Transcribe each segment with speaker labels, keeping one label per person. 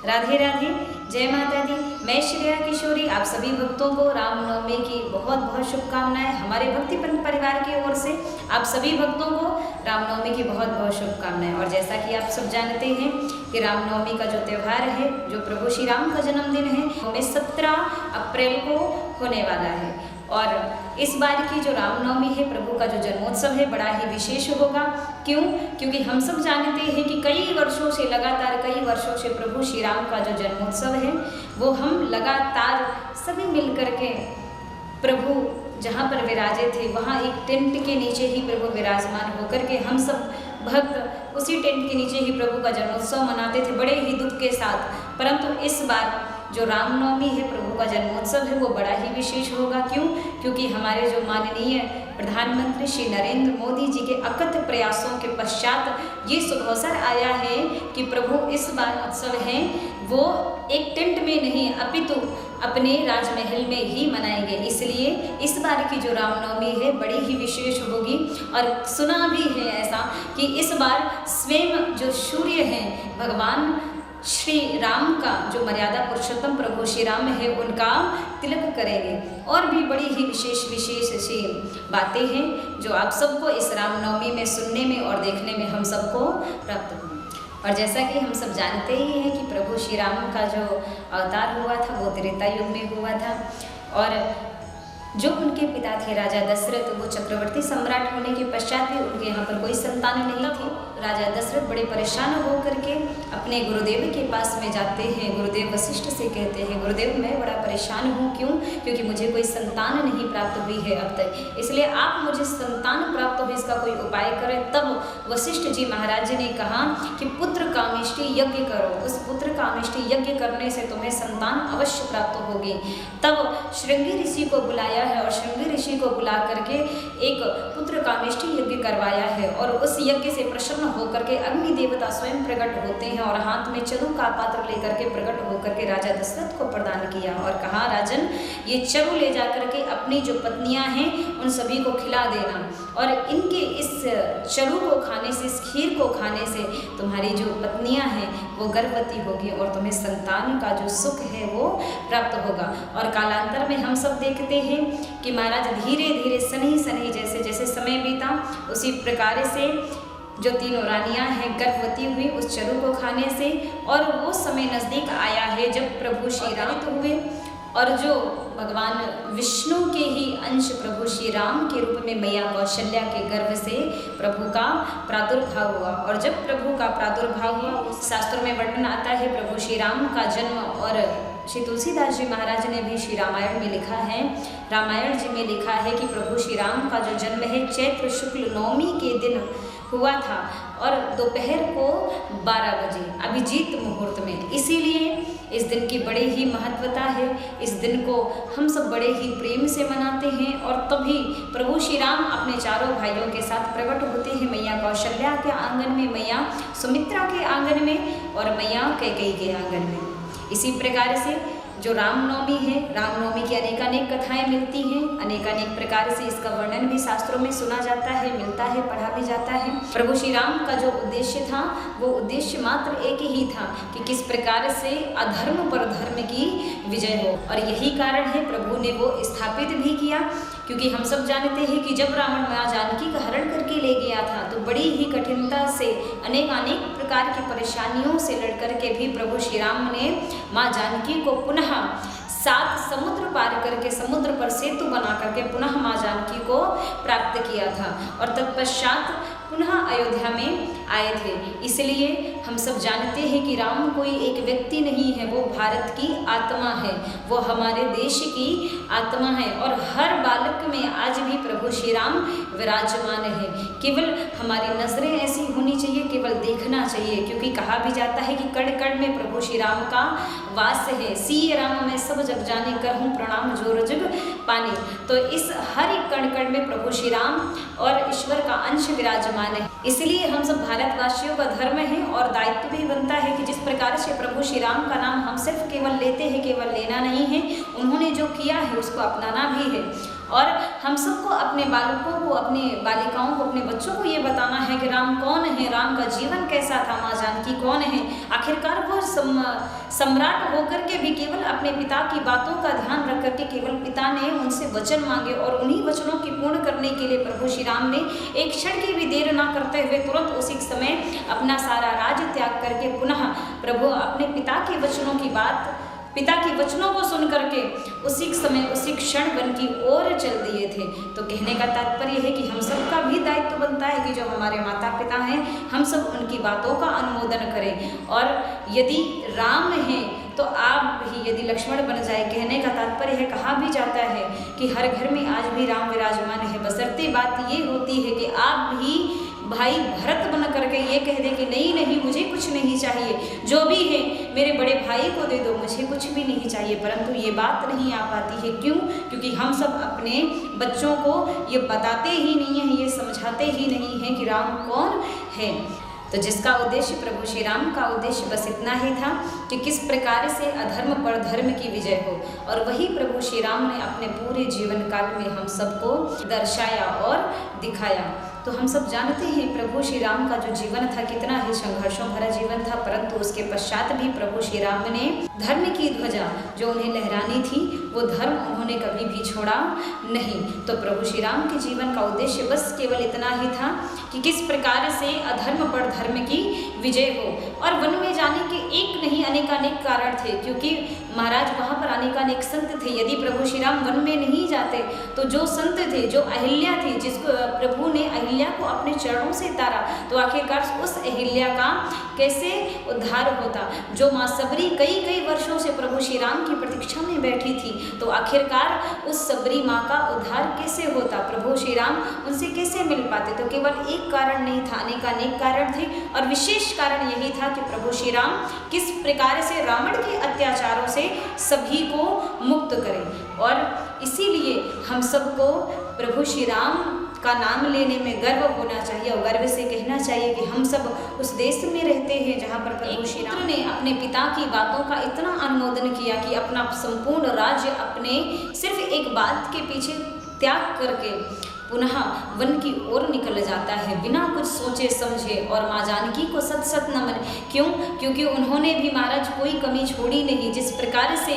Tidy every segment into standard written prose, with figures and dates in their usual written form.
Speaker 1: राधे राधे, जय माता दी। मैं श्रेया किशोरी आप सभी भक्तों को रामनवमी की बहुत बहुत शुभकामनाएं। हमारे भक्ति परिवार की ओर से आप सभी भक्तों को रामनवमी की बहुत बहुत शुभकामनाएं। और जैसा कि आप सब जानते हैं कि रामनवमी का जो त्यौहार है, जो प्रभु श्री राम का जन्मदिन है, वो 17 अप्रैल को होने वाला है। और इस बार की जो रामनवमी है, प्रभु का जो जन्मोत्सव है, बड़ा ही विशेष होगा। क्यों? क्योंकि हम सब जानते हैं कि कई वर्षों से, लगातार कई वर्षों से प्रभु श्री राम का जो जन्मोत्सव है, वो हम लगातार सभी मिल कर के प्रभु जहाँ पर विराजे थे, वहाँ एक टेंट के नीचे ही प्रभु विराजमान होकर के हम सब भक्त उसी टेंट के नीचे ही प्रभु का जन्मोत्सव मनाते थे, बड़े ही दुख के साथ। परंतु इस बार जो रामनवमी है, प्रभु का जन्मोत्सव है, वो बड़ा ही विशेष होगा। क्यों? क्योंकि हमारे जो माननीय प्रधानमंत्री श्री नरेंद्र मोदी जी के अकथ प्रयासों के पश्चात ये शुभ अवसर आया है कि प्रभु इस बार उत्सव है वो एक टेंट में नहीं, अपितु अपने राजमहल में ही मनाएंगे। इसलिए इस बार की जो रामनवमी है बड़ी ही विशेष होगी। और सुना भी है ऐसा कि इस बार स्वयं जो सूर्य हैं, भगवान श्री राम का जो मर्यादा पुरुषोत्तम प्रभु श्री राम है, उनका तिलक करेंगे। और भी बड़ी ही विशेष सी बातें हैं जो आप सबको इस रामनवमी में सुनने में और देखने में हम सबको प्राप्त होंगे। और जैसा कि हम सब जानते ही हैं कि प्रभु श्री राम का जो अवतार हुआ था वो त्रेता युग में हुआ था। और जो उनके पिता थे राजा दशरथ, वो चक्रवर्ती सम्राट होने के पश्चात भी उनके यहाँ पर कोई संतान नहीं थी। राजा दशरथ बड़े परेशान होकर के अपने गुरुदेव के पास में जाते हैं। गुरुदेव वशिष्ठ से कहते हैं, गुरुदेव मैं बड़ा परेशान हूँ। क्यों? क्योंकि मुझे कोई संतान नहीं प्राप्त हुई है अब तक, इसलिए आप मुझे संतान प्राप्त हो इसका कोई उपाय करें। तब वशिष्ठ जी महाराज ने कहा कि पुत्र कामेष्टि यज्ञ करो, उस पुत्र कामेष्टि यज्ञ करने से तुम्हें संतान अवश्य प्राप्त होगी। तब श्रृंगी ऋषि को बुलाया है और श्रृंगी ऋषि को बुला करके एक पुत्र कामेष्टि यज्ञ करवाया है। और उस यज्ञ से प्रसन्न होकर के अग्नि देवता स्वयं प्रकट होते हैं और हाथ में चरु का पात्र लेकर के प्रकट होकर के राजा दशरथ को प्रदान किया और कहा, राजन ये चरु ले जाकर के अपनी जो पत्नियां हैं उन सभी को खिला देना, और इनके इस चरु को खाने से, इस खीर को खाने से तुम्हारी जो पत्नियां हैं वो गर्भवती होगी और तुम्हें संतान का जो सुख है वो प्राप्त होगा। और कालांतर में हम सब देखते हैं कि महाराज धीरे धीरे सनी सनी जैसे जैसे समय बीता, उसी प्रकार से जो तीनों रानियां हैं गर्भवती हुई उस चरु को खाने से। और वो समय नज़दीक आया है जब प्रभु श्री राम हुए और जो भगवान विष्णु के ही अंश प्रभु श्री राम के रूप में मैया कौशल्या के गर्भ से प्रभु का प्रादुर्भाव हुआ। और जब प्रभु का प्रादुर्भाव हुआ, शास्त्रों में वर्णन आता है प्रभु श्री राम का जन्म। और श्री तुलसीदास जी महाराज ने भी श्री रामायण में लिखा है, रामायण जी में लिखा है कि प्रभु श्री राम का जो जन्म है चैत्र शुक्ल नवमी के दिन हुआ था और दोपहर को 12 बजे अभिजीत मुहूर्त में। इसीलिए इस दिन की बड़ी ही महत्वता है। इस दिन को हम सब बड़े ही प्रेम से मनाते हैं। और तभी प्रभु श्री राम अपने चारों भाइयों के साथ प्रकट होते हैं, मैया कौशल्या के आंगन में, मैया सुमित्रा के आंगन में और मैया कैकेयी के आंगन में। इसी प्रकार से जो रामनवमी है, रामनवमी की अनेकानेक कथाएं मिलती हैं, अनेकानेक प्रकार से इसका वर्णन भी शास्त्रों में सुना जाता है, मिलता है, पढ़ा भी जाता है। प्रभु श्री राम का जो उद्देश्य था वो उद्देश्य मात्र एक ही था कि किस प्रकार से अधर्म पर धर्म की विजय हो। और यही कारण है प्रभु ने वो स्थापित भी किया। क्योंकि हम सब जानते हैं कि जब रावण माँ जानकी का हरण करके ले गया था तो बड़ी ही कठिनता से, अनेक प्रकार की परेशानियों से लड़ करके भी प्रभु श्री राम ने माँ जानकी को पुनः 7 समुद्र पार करके, समुद्र पर सेतु बना करके पुनः माँ जानकी को प्राप्त किया था और तत्पश्चात पुनः अयोध्या में आए थे। इसलिए हम सब जानते हैं कि राम कोई एक व्यक्ति नहीं है, वो भारत की आत्मा है, वो हमारे देश की आत्मा है। और हर बालक में आज भी प्रभु श्री राम विराजमान है। केवल हमारी नजरें ऐसी होनी चाहिए, केवल देखना चाहिए। क्योंकि कहा भी जाता है कि कण कण में प्रभु श्री राम का वास है। सीय राम मैं सब जग जाने, करहूँ प्रणाम जोर जग पानी। तो इस हर एक कण कण में प्रभु श्री राम और ईश्वर का अंश विराजमान है। इसलिए हम सब भारतवासियों का धर्म है और दायित्व भी बनता है कि जिस प्रकार से प्रभु श्री राम का नाम हम सिर्फ केवल लेते हैं, केवल लेना नहीं है, उन्होंने जो किया है उसको अपनाना भी है। और हम सबको अपने बालकों को, अपने बालिकाओं को, अपने बच्चों को ये बताना है कि राम कौन है, राम का जीवन कैसा था, माँ जानकी कौन है। आखिरकार वो सम्राट होकर के भी केवल अपने पिता की बातों का ध्यान रख करके केवल पिता ने उनसे वचन मांगे और उन्हीं वचनों की पूर्ण करने के लिए प्रभु श्री राम ने एक क्षण की भी देर ना करते हुए तुरंत उसी समय अपना सारा राज्य त्याग करके पुनः प्रभु अपने पिता के वचनों की बात, पिता के वचनों को सुन करके उसी समय उसी क्षण वन की ओर चल दिए थे। तो कहने का तात्पर्य है कि हम सबका भी दायित्व बनता है कि जो हमारे माता पिता हैं हम सब उनकी बातों का अनुमोदन करें। और यदि राम हैं तो आप भी यदि लक्ष्मण बन जाए। कहने का तात्पर्य है, कहा भी जाता है कि हर घर में आज भी राम विराजमान है, बशर्ते बात ये होती है कि आप भी भाई भरत बन करके ये कह दे कि नहीं नहीं मुझे कुछ नहीं चाहिए, जो भी है मेरे बड़े भाई को दे दो, मुझे कुछ भी नहीं चाहिए। परंतु ये बात नहीं आ पाती है। क्यों? क्योंकि हम सब अपने बच्चों को ये बताते ही नहीं हैं, ये समझाते ही नहीं हैं कि राम कौन है। तो जिसका उद्देश्य, प्रभु श्री राम का उद्देश्य बस इतना ही था कि किस प्रकार से अधर्म पर धर्म की विजय हो, और वही प्रभु श्री राम ने अपने पूरे जीवन काल में हम सबको दर्शाया और दिखाया। तो हम सब जानते हैं प्रभु श्री राम का जो जीवन था कितना ही संघर्षों भरा जीवन था, परंतु उसके पश्चात भी प्रभु श्री राम ने धर्म की ध्वजा जो उन्हें लहरानी थी वो धर्म उन्होंने कभी भी छोड़ा नहीं। तो प्रभु श्री राम के जीवन का उद्देश्य बस केवल इतना ही था कि किस प्रकार से अधर्म पर धर्म की विजय हो। और वन में जाने के एक नहीं अनेकानेक कारण थे, क्योंकि महाराज वहाँ पर अनेकानेक संत थे। यदि प्रभु श्री राम वन में नहीं जाते तो जो संत थे, जो अहिल्या थी, जिसको प्रभु ने अहिल्या को अपने चरणों से तारा, तो आखिरकार उस अहिल्या का कैसे उद्धार होता। जो माँ सबरी कई कई वर्षों से प्रभु श्री राम की प्रतीक्षा में बैठी थी, तो आखिरकार उस सबरी माँ का उद्धार कैसे होता, प्रभु श्री राम उनसे कैसे मिल पाते। तो केवल एक कारण नहीं था, अनेकानेक कारण थे, और विशेष कारण यही था कि प्रभु श्री राम किस प्रकार से रावण के अत्याचारों से सभी को मुक्त करें। और इसीलिए हम सबको प्रभु श्री राम का नाम लेने में गर्व होना चाहिए, और गर्व से कहना चाहिए कि हम सब उस देश में रहते हैं जहाँ पर प्रभु श्री राम ने अपने पिता की बातों का इतना अनुमोदन किया कि अपना संपूर्ण राज्य अपने सिर्फ एक बात के पीछे त्याग करके पुनः वन की ओर निकल जाता है बिना कुछ सोचे समझे, और माँ जानकी को सत सत नमन। क्यों? क्योंकि उन्होंने भी महाराज कोई कमी छोड़ी नहीं। जिस प्रकार से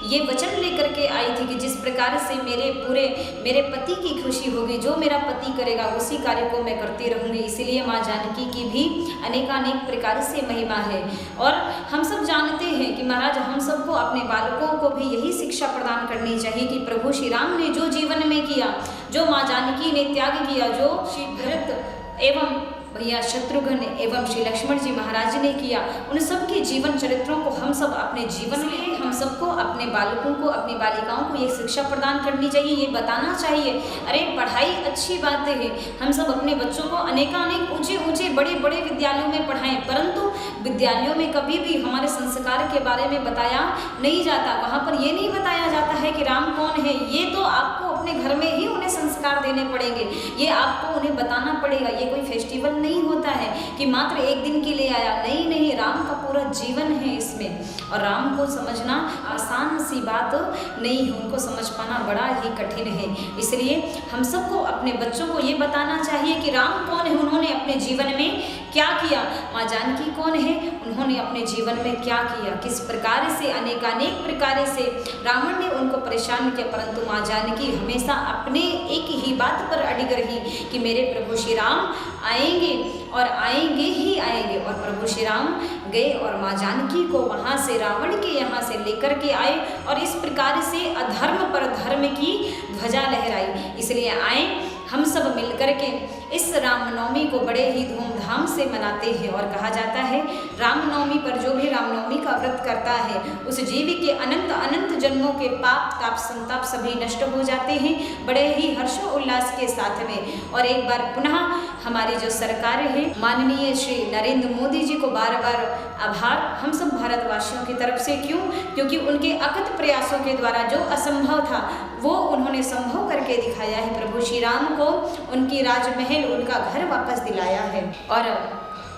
Speaker 1: ये वचन लेकर के आई थी कि जिस प्रकार से मेरे पति की खुशी होगी, जो मेरा पति करेगा उसी कार्य को मैं करती रहूँगी। इसीलिए माँ जानकी की भी अनेकानेक प्रकार से महिमा है। और हम सब जानते हैं कि महाराज हम सबको अपने बालकों को भी यही शिक्षा प्रदान करनी चाहिए कि प्रभु श्री राम ने जो जीवन में किया, जो माँ जानकी ने त्याग किया, जो श्री भरत एवं भैया शत्रुघ्न एवं श्री लक्ष्मण जी महाराज ने किया, उन सब के जीवन चरित्रों को हम सब अपने जीवन में, हम सबको अपने बालकों को, अपनी बालिकाओं को ये शिक्षा प्रदान करनी चाहिए, ये बताना चाहिए। अरे पढ़ाई अच्छी बात है, हम सब अपने बच्चों को अनेकानेक ऊंचे ऊंचे बड़े बड़े विद्यालयों में पढ़ाएं, परंतु विद्यालयों में कभी भी हमारे संस्कार के बारे में बताया नहीं जाता। वहाँ पर ये नहीं बताया जाता है कि राम कौन है। ये तो आपको अपने घर में ही उन्हें संस्कार देने पड़ेंगे, ये आपको उन्हें बताना पड़ेगा। ये कोई फेस्टिवल नहीं होता है कि मात्र एक दिन के लिए आया, नहीं नहीं, राम का पूरा जीवन है इसमें। और राम को समझना आसान सी बात नहीं है, उनको समझ पाना बड़ा ही कठिन है। इसलिए हम सबको अपने बच्चों को ये बताना चाहिए कि राम कौन है, उन्होंने अपने जीवन में क्या किया, माँ जानकी कौन है, उन्होंने अपने जीवन में क्या किया, किस प्रकार से अनेकानेक प्रकार से रावण ने उनको परेशान किया, परंतु माँ जानकी हमेशा अपने एक ही बात पर अडिग रही कि मेरे प्रभु श्री राम आएंगे और आएंगे ही आएंगे। और प्रभु श्री राम गए और माँ जानकी को वहाँ से रावण के यहाँ से लेकर के आए, और इस प्रकार से अधर्म पर धर्म की ध्वजा लहराई। इसलिए आए हम सब मिलकर के इस रामनवमी को बड़े ही धूमधाम से मनाते हैं। और कहा जाता है रामनवमी पर जो भी रामनवमी का व्रत करता है उस जीव के अनंत अनंत जन्मों के पाप ताप संताप सभी नष्ट हो जाते हैं बड़े ही हर्षोल्लास के साथ में। और एक बार पुनः हमारी जो सरकार है माननीय श्री नरेंद्र मोदी जी को बार बार आभार हम सब भारतवासियों की तरफ से। क्यों? क्योंकि उनके अकथ प्रयासों के द्वारा जो असंभव था वो उन्होंने संभव करके दिखाया है। प्रभु श्री राम को उनकी राजमहल, उनका घर वापस दिलाया है। और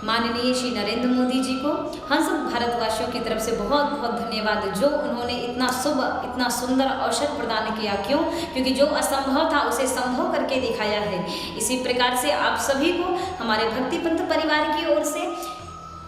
Speaker 1: माननीय श्री नरेंद्र मोदी जी को हम सब भारतवासियों की तरफ से बहुत बहुत धन्यवाद, जो उन्होंने इतना शुभ इतना सुंदर अवसर प्रदान किया। क्यों? क्योंकि जो असंभव था उसे संभव करके दिखाया है। इसी प्रकार से आप सभी को हमारे भक्ति पंथ परिवार की ओर से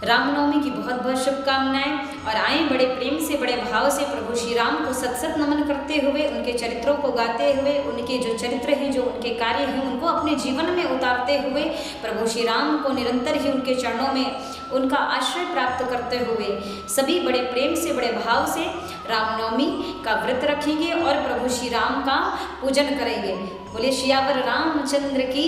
Speaker 1: रामनवमी की बहुत बहुत शुभकामनाएं। और आए बड़े प्रेम से बड़े भाव से प्रभु श्री राम को सत सत नमन करते हुए, उनके चरित्रों को गाते हुए, उनके जो चरित्र हैं, जो उनके कार्य हैं, उनको अपने जीवन में उतारते हुए प्रभु श्री राम को निरंतर ही उनके चरणों में उनका आश्रय प्राप्त करते हुए सभी बड़े प्रेम से बड़े भाव से रामनवमी का व्रत रखेंगे और प्रभु श्री राम का पूजन करेंगे। बोले सियावर रामचंद्र की